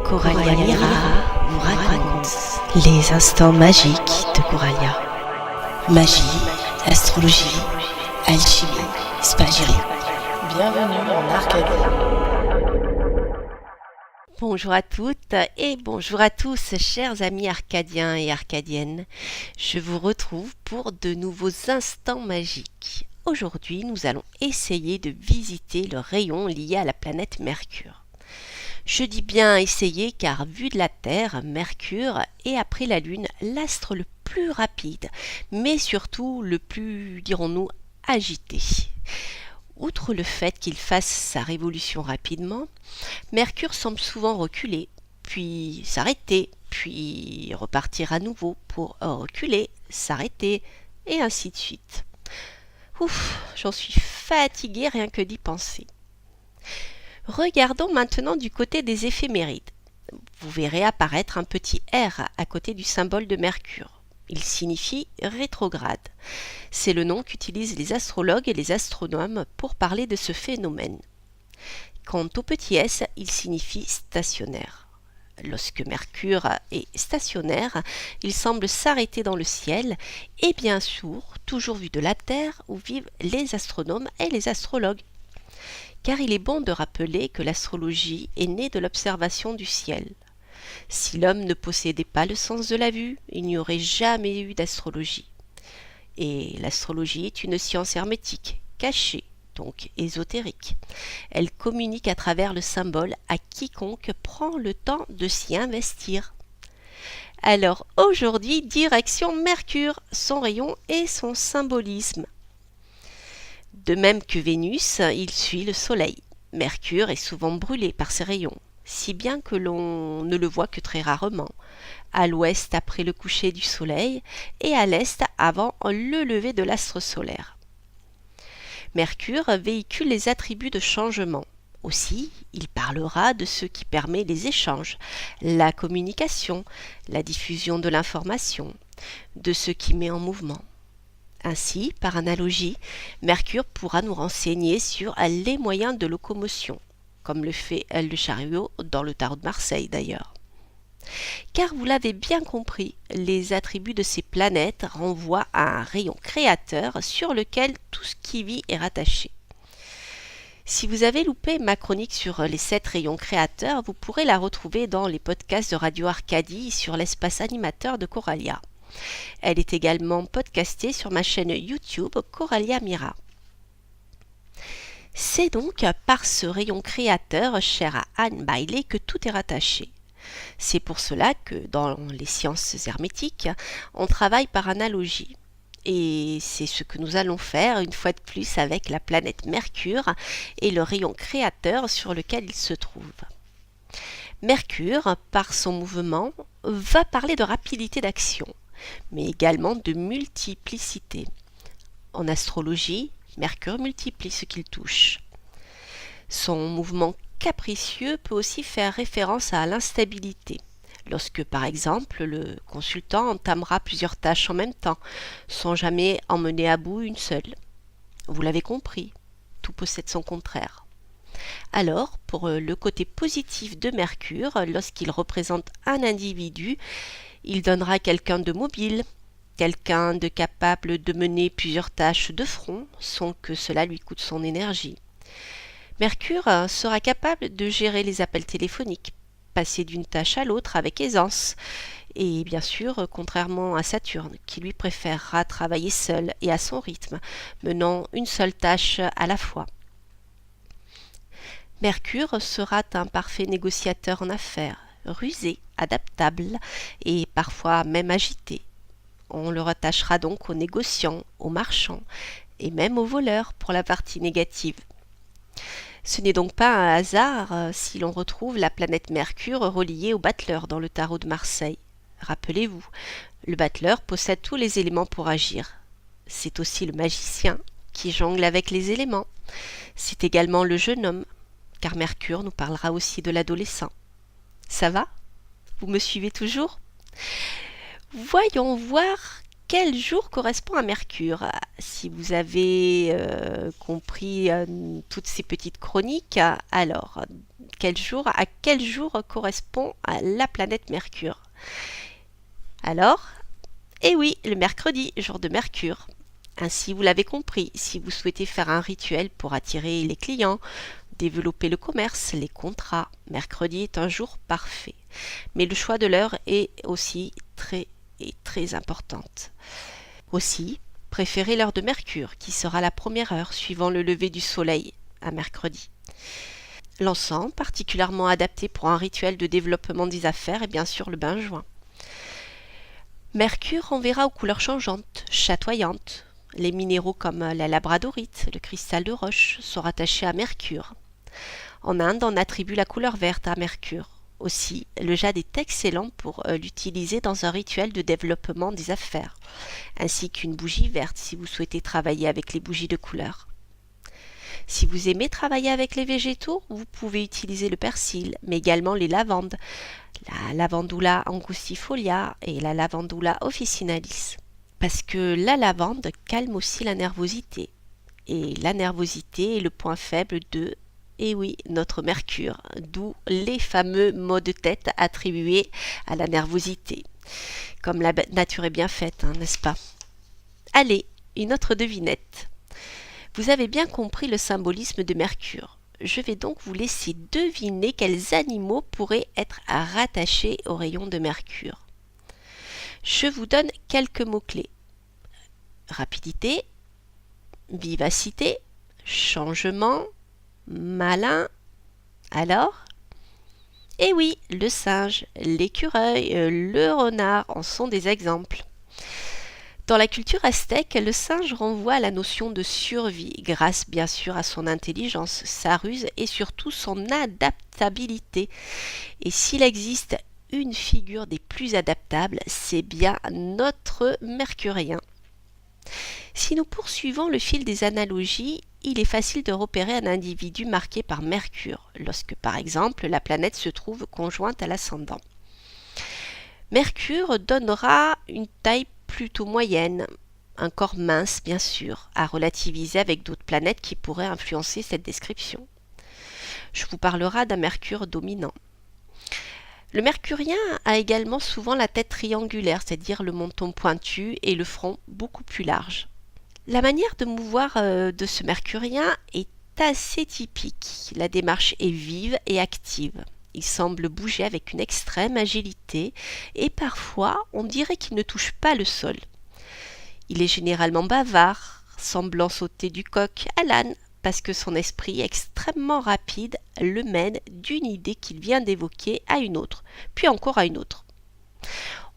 Coralia Mira vous raconte les instants magiques de Coralia. Magie, astrologie, alchimie, spagyrie. Bienvenue en Arcadie. Bonjour à toutes et bonjour à tous, chers amis arcadiens et arcadiennes. Je vous retrouve pour de nouveaux instants magiques. Aujourd'hui, nous allons essayer de visiter le rayon lié à la planète Mercure. Je dis bien essayer car vu de la Terre, Mercure est après la Lune l'astre le plus rapide, mais surtout le plus, dirons-nous, agité. Outre le fait qu'il fasse sa révolution rapidement, Mercure semble souvent reculer, puis s'arrêter, puis repartir à nouveau pour reculer, s'arrêter, et ainsi de suite. Ouf, j'en suis fatiguée rien que d'y penser. Regardons maintenant du côté des éphémérides. Vous verrez apparaître un petit R à côté du symbole de Mercure. Il signifie rétrograde. C'est le nom qu'utilisent les astrologues et les astronomes pour parler de ce phénomène. Quant au petit s, il signifie stationnaire. Lorsque Mercure est stationnaire, il semble s'arrêter dans le ciel et bien sûr, toujours vu de la Terre où vivent les astronomes et les astrologues. Car il est bon de rappeler que l'astrologie est née de l'observation du ciel. Si l'homme ne possédait pas le sens de la vue, il n'y aurait jamais eu d'astrologie. Et l'astrologie est une science hermétique, cachée, donc ésotérique. Elle communique à travers le symbole à quiconque prend le temps de s'y investir. Alors aujourd'hui, direction Mercure, son rayon et son symbolisme. De même que Vénus, il suit le Soleil. Mercure est souvent brûlé par ses rayons, si bien que l'on ne le voit que très rarement, à l'ouest après le coucher du Soleil et à l'est avant le lever de l'astre solaire. Mercure véhicule les attributs de changement. Aussi, il parlera de ce qui permet les échanges, la communication, la diffusion de l'information, de ce qui met en mouvement. Ainsi, par analogie, Mercure pourra nous renseigner sur les moyens de locomotion, comme le fait le chariot dans le tarot de Marseille d'ailleurs. Car vous l'avez bien compris, les attributs de ces planètes renvoient à un rayon créateur sur lequel tout ce qui vit est rattaché. Si vous avez loupé ma chronique sur les 7 rayons créateurs, vous pourrez la retrouver dans les podcasts de Radio Arcadie sur l'espace animateur de Coralia. Elle est également podcastée sur ma chaîne YouTube Coralia Mira. C'est donc par ce rayon créateur cher à Anne Bailey que tout est rattaché. C'est pour cela que dans les sciences hermétiques, on travaille par analogie. Et c'est ce que nous allons faire une fois de plus avec la planète Mercure et le rayon créateur sur lequel il se trouve. Mercure, par son mouvement, va parler de rapidité d'action, mais également de multiplicité. En astrologie, Mercure multiplie ce qu'il touche. Son mouvement capricieux peut aussi faire référence à l'instabilité. Lorsque, par exemple, le consultant entamera plusieurs tâches en même temps, sans jamais en mener à bout une seule. Vous l'avez compris, tout possède son contraire. Alors, pour le côté positif de Mercure, lorsqu'il représente un individu, il donnera quelqu'un de mobile, quelqu'un de capable de mener plusieurs tâches de front sans que cela lui coûte son énergie. Mercure sera capable de gérer les appels téléphoniques, passer d'une tâche à l'autre avec aisance, et bien sûr, contrairement à Saturne, qui lui préférera travailler seul et à son rythme, menant une seule tâche à la fois. Mercure sera un parfait négociateur en affaires, rusé, adaptable et parfois même agité. On le rattachera donc aux négociants, aux marchands et même aux voleurs pour la partie négative. Ce n'est donc pas un hasard si l'on retrouve la planète Mercure reliée au battleur dans le tarot de Marseille. Rappelez-vous, le battleur possède tous les éléments pour agir. C'est aussi le magicien qui jongle avec les éléments. C'est également le jeune homme, car Mercure nous parlera aussi de l'adolescent. Ça va ? Vous me suivez toujours ? Voyons voir quel jour correspond à Mercure. Si vous avez compris toutes ces petites chroniques, alors à quel jour correspond à la planète Mercure. Alors, eh oui, le mercredi, jour de Mercure. Ainsi, vous l'avez compris, si vous souhaitez faire un rituel pour attirer les clients, développer le commerce, les contrats, mercredi est un jour parfait. Mais le choix de l'heure est aussi très importante. Aussi, préférez l'heure de Mercure, qui sera la première heure suivant le lever du soleil à mercredi. L'encens, particulièrement adapté pour un rituel de développement des affaires, est bien sûr le benjoin. Mercure enverra aux couleurs changeantes, chatoyantes. Les minéraux comme la labradorite, le cristal de roche sont rattachés à Mercure. En Inde, on attribue la couleur verte à Mercure. Aussi, le jade est excellent pour l'utiliser dans un rituel de développement des affaires, ainsi qu'une bougie verte si vous souhaitez travailler avec les bougies de couleur. Si vous aimez travailler avec les végétaux, vous pouvez utiliser le persil, mais également les lavandes, la lavandula angustifolia et la lavandula officinalis. Parce que la lavande calme aussi la nervosité. Et la nervosité est le point faible de, eh oui, notre Mercure, d'où les fameux maux de tête attribués à la nervosité. Comme la nature est bien faite, n'est-ce pas? Allez, une autre devinette. Vous avez bien compris le symbolisme de Mercure. Je vais donc vous laisser deviner quels animaux pourraient être rattachés au rayon de Mercure. Je vous donne quelques mots-clés. Rapidité, vivacité, changement, malin. Alors? Eh oui, le singe, l'écureuil, le renard en sont des exemples. Dans la culture aztèque, le singe renvoie à la notion de survie, grâce bien sûr à son intelligence, sa ruse et surtout son adaptabilité. Et s'il existe une figure des plus adaptables, c'est bien notre mercurien. Si nous poursuivons le fil des analogies, il est facile de repérer un individu marqué par Mercure, lorsque par exemple la planète se trouve conjointe à l'ascendant. Mercure donnera une taille plutôt moyenne, un corps mince bien sûr, à relativiser avec d'autres planètes qui pourraient influencer cette description. Je vous parlerai d'un Mercure dominant. Le mercurien a également souvent la tête triangulaire, c'est-à-dire le menton pointu et le front beaucoup plus large. La manière de mouvoir de ce mercurien est assez typique. La démarche est vive et active. Il semble bouger avec une extrême agilité et parfois on dirait qu'il ne touche pas le sol. Il est généralement bavard, semblant sauter du coq à l'âne parce que son esprit extrêmement rapide le mène d'une idée qu'il vient d'évoquer à une autre, puis encore à une autre.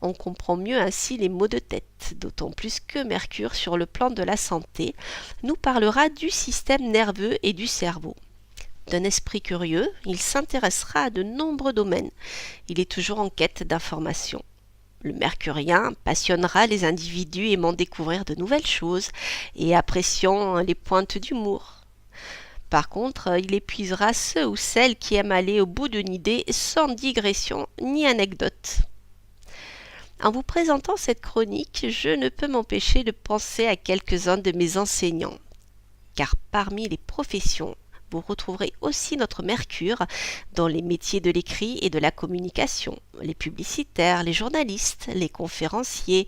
On comprend mieux ainsi les maux de tête, d'autant plus que Mercure, sur le plan de la santé, nous parlera du système nerveux et du cerveau. D'un esprit curieux, il s'intéressera à de nombreux domaines. Il est toujours en quête d'informations. Le mercurien passionnera les individus aimant découvrir de nouvelles choses et appréciant les pointes d'humour. Par contre, il épuisera ceux ou celles qui aiment aller au bout d'une idée sans digression ni anecdote. En vous présentant cette chronique, je ne peux m'empêcher de penser à quelques-uns de mes enseignants. Car parmi les professions, vous retrouverez aussi notre Mercure dans les métiers de l'écrit et de la communication, les publicitaires, les journalistes, les conférenciers,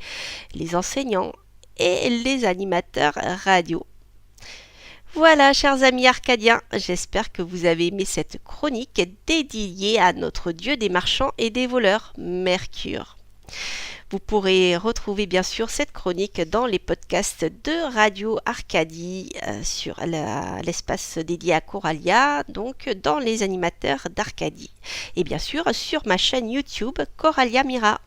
les enseignants et les animateurs radio. Voilà, chers amis arcadiens, j'espère que vous avez aimé cette chronique dédiée à notre dieu des marchands et des voleurs, Mercure. Vous pourrez retrouver bien sûr cette chronique dans les podcasts de Radio Arcadie sur l'espace dédié à Coralia, donc dans les animateurs d'Arcadie. Et bien sûr sur ma chaîne YouTube Coralia Mira.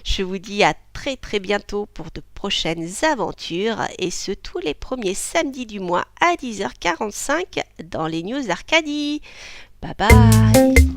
Je vous dis à très bientôt pour de prochaines aventures et ce tous les premiers samedis du mois à 10h45 dans les news d'Arcadie. Bye bye.